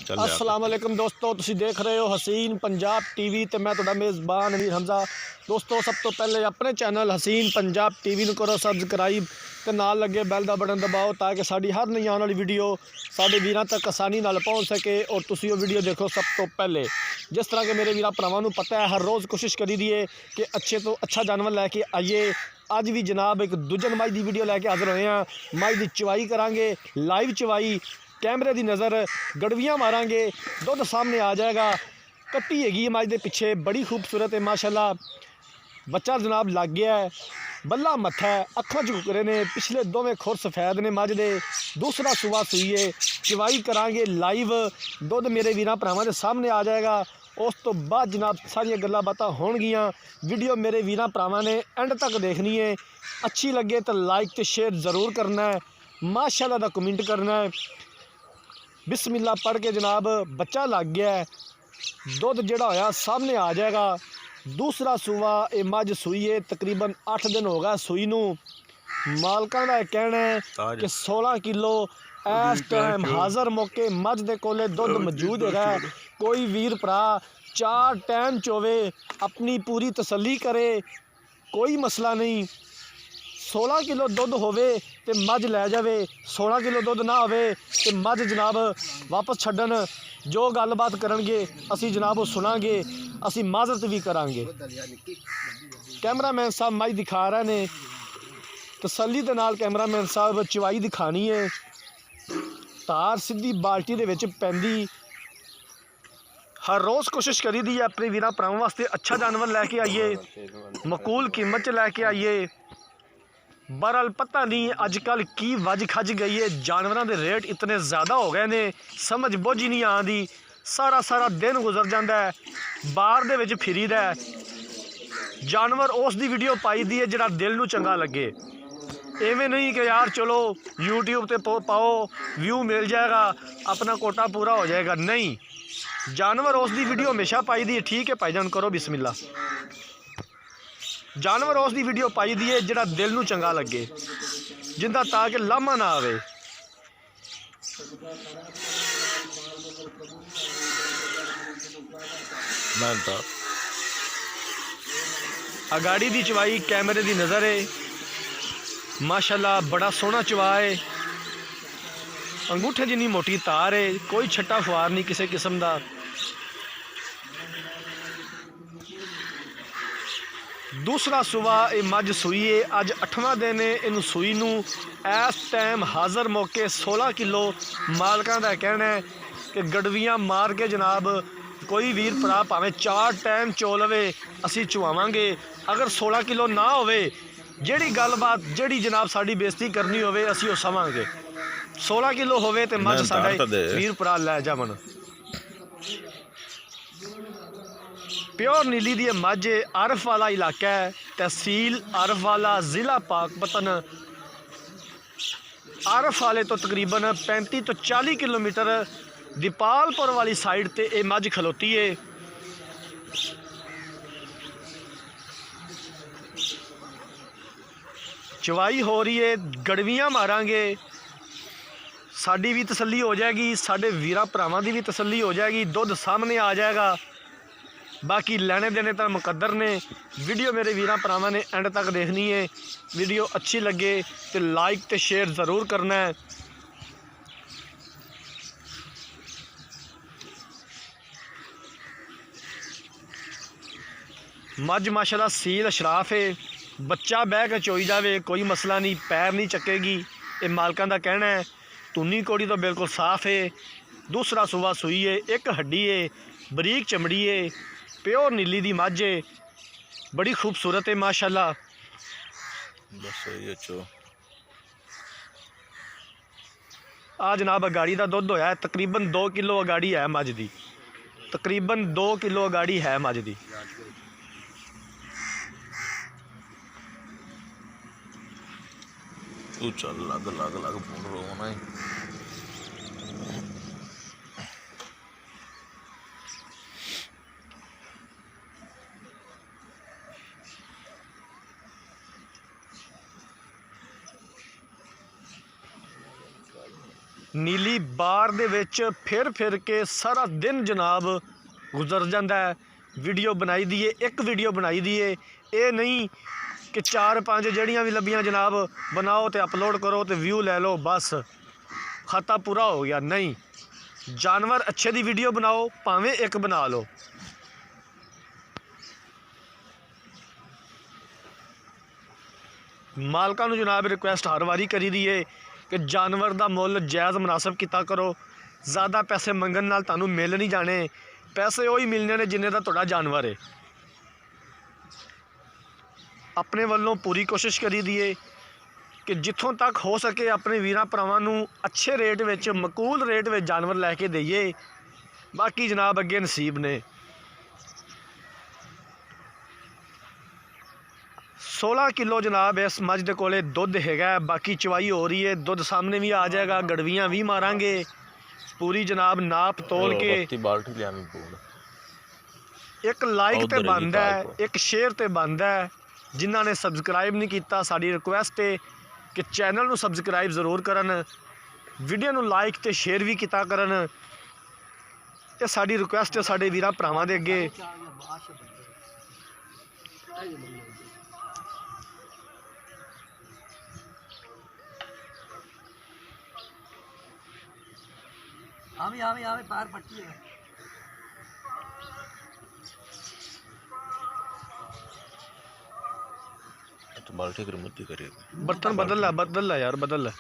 ਚੱਲ ਲਿਆ अस्सलाम वालेकुम दोस्तों, तुसीं देख रहे हो हसीन पंजाब टीवी ते मैं तुहाडा मेज़बान अमीर हमजा। दोस्तों सब तो पहले अपने चैनल हसीन पंजाब टीवी नूं करो सबसक्राइब ते नाल लगे बैल दा बटन दबाओ ताकि साडी हर नई आने वाली वीडियो साडे वीरां तक आसानी नाल पहुँच सके और तुसीं वो वीडियो देखो सब तो पहले। जिस तरह के मेरे वीरां भरावां नूं पता है हर रोज़ कोशिश करी दी है कि अच्छे तो अच्छा जानवर लैके आइए। अज भी जनाब एक दूजन मई की वीडियो लैके हाज़र होए हैं। मई की चवाई करांगे, लाइव चवाई, कैमरे की नज़र, गड़वियाँ मारांगे, दुध सामने आ जाएगा। कट्टी हैगी मझ के पिछे बड़ी खूबसूरत है माशाल्लाह। बच्चा जनाब लग गया है, बल्ला मत्था है, अखां झुकरे ने, पिछले दोवें खुर सफैद ने मझ दे। दूसरा सुबह सूईए चवाई करांगे लाइव, दुध मेरे वीरां भरावां दे सामने आ जाएगा। उस तो बाद जनाब सारिया गल्लां बातां होणगियां। वीडियो मेरे वीरां भरावां ने एंड तक देखनी है। अच्छी लगे तो लाइक तो शेयर ज़रूर करना है, माशाल्लाह दा कमेंट करना है। बिस्मिल्लाह पढ़ के जनाब बच्चा लग गया है, दुध जिहड़ा होया सामने आ जाएगा। दूसरा सूआ ये मझ सूई है, तकरीबन 8 दिन हो गया सूई नूं। मालकां दा कहना है कि 16 किलो इस टाइम हाज़र मौके मझ दे कोले दुध मौजूद है। कोई वीर भरा 4 टाइम चोवे अपनी पूरी तसल्ली करे, कोई मसला नहीं। 16 किलो दुध होवे ते मझ लै जावे, 16 किलो दुध ना होवे ते मझ जनाब वापस छड्डन। जो गलबात करनगे असी जनाब वो सुनांगे, असी माजरत भी करांगे। कैमरामैन साहब मझ दिखा रहे ने, तसल्ली दे नाल कैमरामैन साहब चवाई दिखानी है। तार सीधी बाल्टी दे विच पैंदी। हर रोज़ कोशिश करी दी है अपने वीरां भरावां वास्ते अच्छा जानवर लैके आइए, मकूल कीमत च लैके आइए। बहरहाल पता नहीं अजकल की वज खज गई है, जानवरों के रेट इतने ज़्यादा हो गए ने, समझ बुझ ही नहीं आती। सारा सारा दिन गुजर जाता है बाहर दे विच फिरीदा है। जानवर उस दी वीडियो पाई दी है जिहड़ा दिल नूं चंगा लगे। इवें नहीं कि यार चलो यूट्यूब ते पाओ व्यू मिल जाएगा, अपना कोटा पूरा हो जाएगा। नहीं, जानवर उस दी वीडियो हमेशा पाई दी है। ठीक है भाईजान, करो बिस्मिल्लाह। जानवर उस दी वीडियो पाई दी है जिहड़ा दिल नूं चंगा लगे, जिंदा ताकि लामा ना आवे। अगाड़ी दी चवाई कैमरे दी नज़र है, माशाल्लाह बड़ा सोहना चवा है। अंगूठे जिन्नी मोटी तार है, कोई छट्टा फुआर नहीं किसी किस्म का। दूसरा सुबह ये मझ सूई है, अज 8वां दिन है इन सूई नूं। इस टाइम हाज़र मौके 16 किलो मालकां दा कहना है कि गड़वियां मार के जनाब कोई वीर भरा भावें 4 टाइम चो लवे असी चुवावांगे। अगर 16 किलो ना होवे, जिहड़ी गलबात जिहड़ी जनाब साडी बेइज्जती करनी होवे असी वो सवांगे। 16 किलो होवे ते मझ साडे वीर भरा लै जावन। प्योर नीली दी मझ, अरफ वाला इलाका है, तहसील अरफ वाला, ज़िला पाकपतन। अरफ वाले तो तकरीबन 35 तो 40 किलोमीटर दीपालपुर वाली साइड ते ये मझ खलोती है। चवाई हो रही है, गड़वियाँ मारांगे, साड़ी भी तसल्ली हो जाएगी, साढ़े वीरां भरावां दी भी तसल्ली हो जाएगी, दुध सामने आ जाएगा। बाकी लेने देने तो मुकद्दर ने। वीडियो मेरे वीरां भरावां ने एंड तक देखनी है। वीडियो अच्छी लगे तो लाइक तो शेयर ज़रूर करना है। मझ माशाल्लाह सील अशराफ है, बच्चा बह के चोई जावे कोई मसला नहीं, पैर नहीं चकेगी। ये मालकां दा कहना है। तुन्नी कोड़ी तो बिल्कुल साफ है। दूसरा सुबह सूई है, एक हड्डी है, बरीक चमड़ी है, प्योर नीली दी मझ है, बड़ी खूबसूरत है माशाल्लाह। आ जनाब अगाड़ी का दुध होया है तकरीबन 2 किलो अगाड़ी है मझ दी, तकरीबन 2 किलो अगाड़ी है मझ दी। तू चल लग लग लग बोल रहा है। ਨੀਲੀ ਬਾਰ ਦੇ ਵਿੱਚ ਫਿਰ ਕੇ ਸਾਰਾ ਦਿਨ ਜਨਾਬ ਗੁਜ਼ਰ ਜਾਂਦਾ ਹੈ। ਵੀਡੀਓ ਬਣਾਈ ਦੀ ਏ, ਇੱਕ ਵੀਡੀਓ ਬਣਾਈ ਦੀ ਏ। ਇਹ ਨਹੀਂ कि 4-5 ਜਿਹੜੀਆਂ ਵੀ ਲੱਭੀਆਂ ਜਨਾਬ बनाओ तो अपलोड करो तो व्यू ले लो बस खाता पूरा हो गया। नहीं, जानवर अच्छे दी वीडियो बनाओ, भावें एक बना लो। मालकां नूं जनाब रिक्वेस्ट हर वारी करी दी है कि जानवर दा मुੱਲ जायज़ मुनासिब किता करो। ज़्यादा पैसे मंगण नाल तुहानूं मिल नहीं जाने, पैसे वही मिलने ने जिन्ने दा तुहाडा जानवर है। अपने वालों पूरी कोशिश करी दिए कि जिथों तक हो सके अपने वीरां भरावां नूं अच्छे rate which, Maqbool rate which जानवर लैके दईए। बाकी जनाब अगे नसीब ने। 16 किलो जनाब इस मझ दे कोले दुध हैगा। बाकी चवाई हो रही है, दुध सामने भी आ जाएगा, गड़वियाँ भी मारांगे पूरी जनाब नाप तोल के। एक लाइक तो बनता है, एक शेयर तो बनता है। जिन्हों ने सबसक्राइब नहीं किया, साड़ी रिक्वेस्ट है कि चैनल को सबसक्राइब जरूर करन, वीडियो को लाइक तो शेयर भी किया करन। ये साड़ी रिक्वेस्ट है साडे वीरां भरावां दे अगे। पार पट्टी है। तो बाल्टी की मुद्दी करेगा। बर्तन बदल ला यार, बदल ला।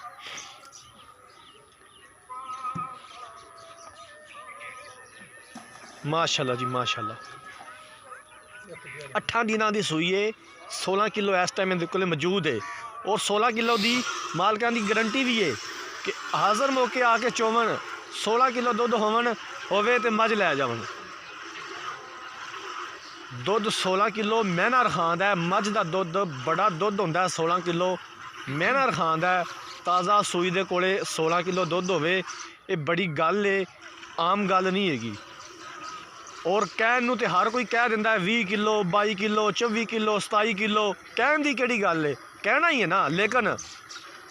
माशाल्लाह जी माशाल्लाह। 8 दिनों की सूई है, 16 किलो इस टाइम मेरे को मौजूद है। और 16 किलो की मालकां की गारंटी भी है कि हाज़र मौके आके चोवन 16 किलो दुध होवे तो मझ लै जावन। दुध 16 किलो महना रखांदा है। मझ का दुध बड़ा दुध होंदा है, 16 किलो महना रखांदा है। ताज़ा सूई दे कोले 16 किलो दुध होवे, ये बड़ी गल है, आम गल नहीं हैगी। और कहन नूं ते हर कोई कह दिंदा है 20 किलो 22 किलो 24 किलो 27 किलो। कहन दी केड़ी गल है, कहना ही है ना, लेकिन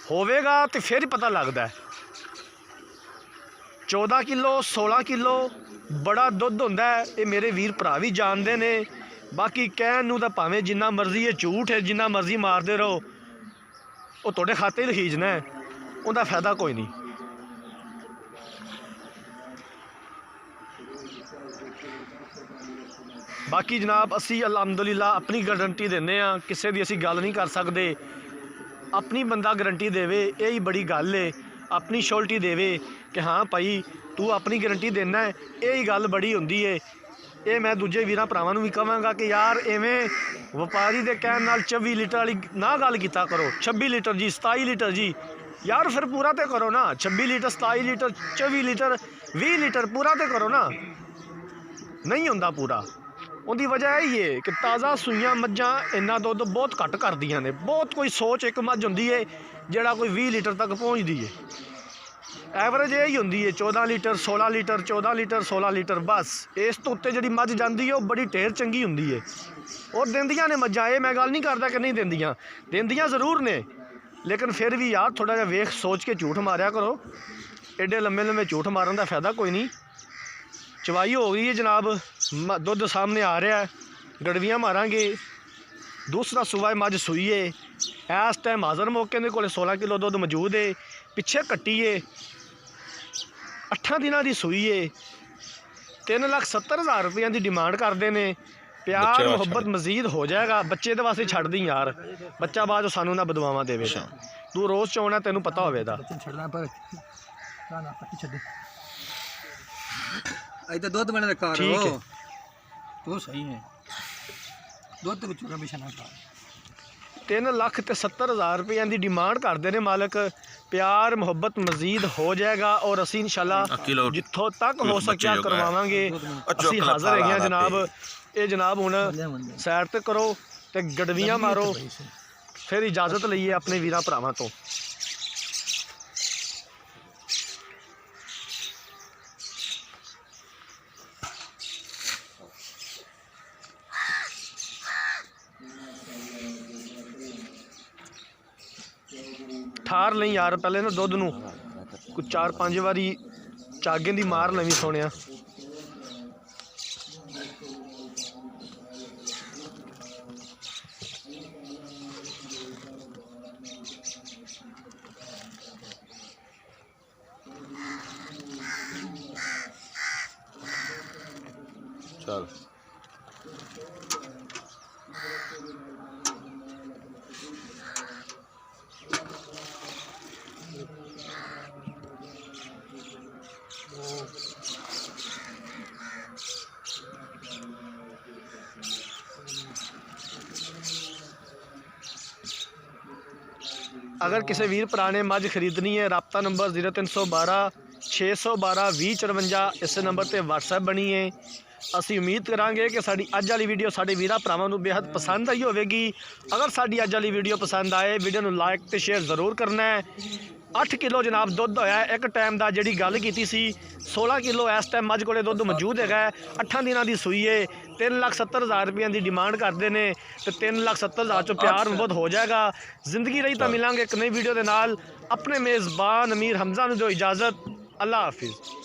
होवेगा तो फिर ही पता लगता है। 14 किलो 16 किलो बड़ा दुध होंदा है, ये मेरे वीर भरा भी जानते ने। बाकी कहन नूं तां भावें जिन्ना मर्जी है झूठ है, जिन्ना मर्जी मारते रहो, वो तुहाडे खाते ही लखीजना है, उनका फायदा कोई नहीं। बाकी जनाब असी अलहमदुलिल्लाह अपनी गारंटी देने आ, किसी की असी गल नहीं कर सकते। अपनी बंदा गारंटी देवे यही बड़ी गल है, अपनी श्योरिटी देवे कि हाँ भाई तू अपनी गारंटी देना है, यही गल बड़ी होंदी है। ये मैं दूजे वीरां भरावां नूं भी कहांगा कि यार इवें व्यापारी दे कहण नाल 24 लीटर वाली ना गल कीता करो। 26 लीटर जी 27 लीटर जी, यार फिर पूरा तो करो ना। 26 लीटर 27 लीटर 24 लीटर 20 लीटर पूरा तो करो ना। नहीं होंदा पूरा। उनकी वजह यही है कि ताज़ा सूइयां मझां इन्ना दुध बहुत घट करदियां ने। बहुत कोई सोच एक मझ होंदी है जिहड़ा कोई 20 लीटर तक पहुँचती है। एवरेज यही होंदी है 14 लीटर 16 लीटर 14 लीटर 16 लीटर। बस इस तो उत्ते जिहड़ी मझ जाती है वह बड़ी ढेर चंगी होंदी है। और देंदियां ने मझां, ये मैं गल नहीं करदा कि नहीं देंदियां, देंदियां जरूर ने, लेकिन फिर भी यार थोड़ा जिहा वेख सोच के झूठ मारिया करो। एडे लम्बे लम्बे झूठ मारन का फायदा कोई नहीं। चवाई हो गई है जनाब, दुध सामने आ रहा है, गड़वियाँ मारांगे। दूसरा सूबा मझ सूई है, इस टाइम हाज़र मौके के कोले 16 किलो दुध मौजूद है। पिछे कट्टी है, 8 दिनों की सूई है। 3,70,000 रुपये की डिमांड करते हैं। प्यार मुहब्बत मजीद हो जाएगा। बच्चे तो वास्ते छड़ दी यार, बच्चा बाद सानू ना बदवावा देवे। तू रोज़ चौना तेनू पता होवेगा। दुध मैंने रखा ठीक है, तो सही है। दुध तो चूरा बिछा ना खा। 3,70,000 रुपये की डिमांड करते हैं मालक। प्यार मुहब्बत मजीद हो जाएगा और असी इंशाल्लाह जिथों तक हो सकिया करवावांगे। असी हाज़र है जनाब। ये जनाब हुण सैर ते करो ते गड़वियाँ मारो, फिर इजाज़त लईए अपने वीरां भरावां तो। ठार नहीं यार, पहले ना दुध नूं कुछ 4-5 वारी चागे दी मार लवी सोनिया। चल अगर किसी वीर भरा ने मझ खरीदनी है, रबता नंबर 0312 612 2054 इस नंबर पर WhatsApp बनी है। ਅਸੀਂ ਉਮੀਦ ਕਰਾਂਗੇ ਕਿ ਸਾਡੀ ਅੱਜ ਵਾਲੀ ਵੀਡੀਓ ਸਾਡੇ ਵੀਰਾਂ ਭਰਾਵਾਂ ਨੂੰ ਬੇहद ਪਸੰਦ ਆਈ ਹੋਵੇਗੀ। ਅਗਰ ਸਾਡੀ ਅੱਜ ਵਾਲੀ ਵੀਡੀਓ ਪਸੰਦ ਆਏ, ਵੀਡੀਓ ਨੂੰ ਲਾਈਕ ਤੇ ਸ਼ੇਅਰ ਜ਼ਰੂਰ ਕਰਨਾ ਹੈ। 8 ਕਿਲੋ ਜਨਾਬ ਦੁੱਧ ਹੋਇਆ ਇੱਕ ਟਾਈਮ ਦਾ, ਜਿਹੜੀ ਗੱਲ ਕੀਤੀ ਸੀ 16 ਕਿਲੋ ਇਸ ਟਾਈਮ ਮੱਝ ਕੋਲੇ ਦੁੱਧ ਮੌਜੂਦ ਹੈਗਾ। 8 ਦਿਨਾਂ ਦੀ ਸੂਈ ਹੈ। 3,70,000 ਰੁਪਏ ਦੀ ਡਿਮਾਂਡ ਕਰਦੇ ਨੇ ਤੇ 3,70,000 ਚੋਂ ਪਿਆਰ ਮੁਹੱਬਤ ਹੋ ਜਾਏਗਾ। ਜ਼ਿੰਦਗੀ ਰਹੀ ਤਾਂ ਮਿਲਾਂਗੇ ਇੱਕ ਨਈ ਵੀਡੀਓ ਦੇ ਨਾਲ। ਆਪਣੇ ਮੇਜ਼ਬਾਨ ਅਮੀਰ ਹਮਜ਼ਾ ਨੂੰ ਦਿਓ ਇਜਾਜ਼ਤ। ਅੱਲਾ ਹਾਫਿਜ਼।